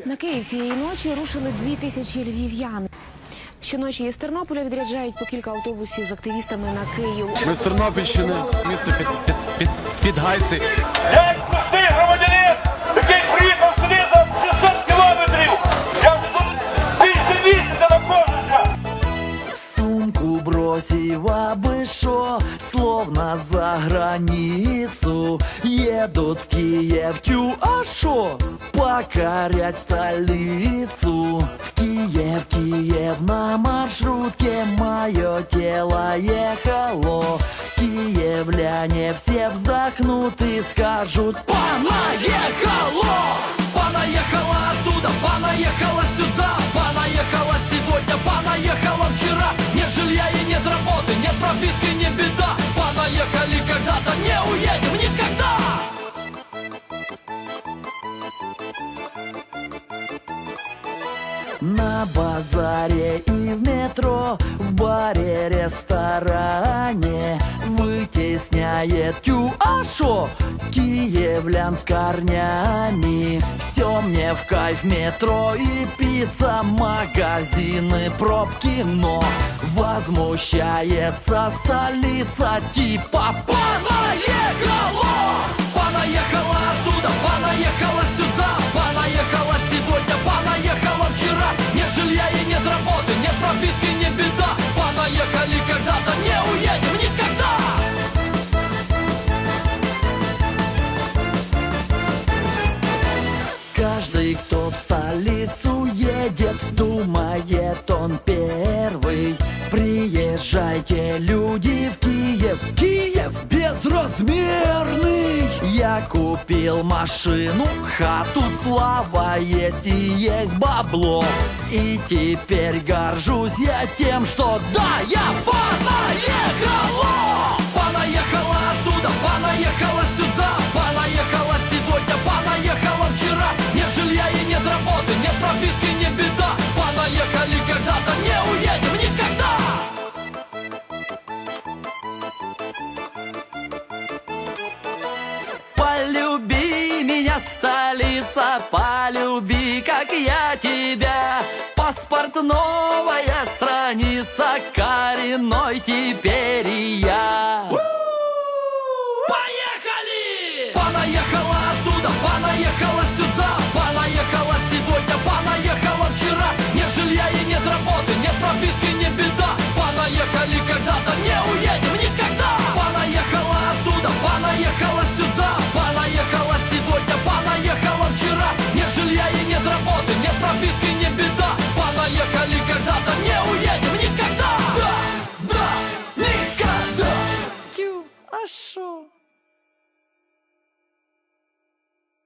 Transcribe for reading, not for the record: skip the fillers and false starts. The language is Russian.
На Київ цієї ночі рушили 2000 львів'ян. Щоночі із Тернополя відряджають по кілька автобусів з активістами на Київ. Ми з Тернопільщини, місто Підгайці. Я як простий громадянин, який приїхав сюди за 600 кілометрів. Я вже тут більше місяця знаходжуся. Сумку бросив, абы шо, словно за границу. Едут в Киев, тю, а шо, покорять столицу. В Киев, на маршрутке мое тело ехало. Киевляне все вздохнут и скажут: понаехало! Понаехала оттуда, понаехала сюда, понаехала сегодня, понаехала вчера. Нет жилья и нет работы, нет прописки, не беда. Понаехали когда-то, не уедем никогда. На базаре и в метро, в баре, ресторане вытесняет тю, а шо, киевлян с корнями. Все мне в кайф, метро и пицца, магазины, пробки, но возмущается столица типа понаехало! Понаехала оттуда, понаехала сюда, понаехала сегодня, понаехала вчера. Нет жилья и нет работы, нет прописки, не беда. Понаехали когда-то, не уедем никогда. Каждый, кто в столицу едет, думает он первый. Приезжайте, люди, в Киев, Киев безразмерный. Я купил машину, хату, слава есть и есть бабло. И теперь горжусь я тем, что да, я понаехала! Понаехала оттуда, понаехала сюда, понаехала сегодня, понаехала вчера. Нет жилья и нет работы, нет прописки, не беда. Понаехали когда-то, не уедем никогда. Полюби меня, столица, полюби, как я тебя. Паспорт, новая страница, коренной теперь и я. Поехали! Понаехала оттуда, понаехала сюда, понаехала сегодня, понаехала вчера. Нет жилья и нет работы, нет прописки, не беда. Понаехали когда-то, не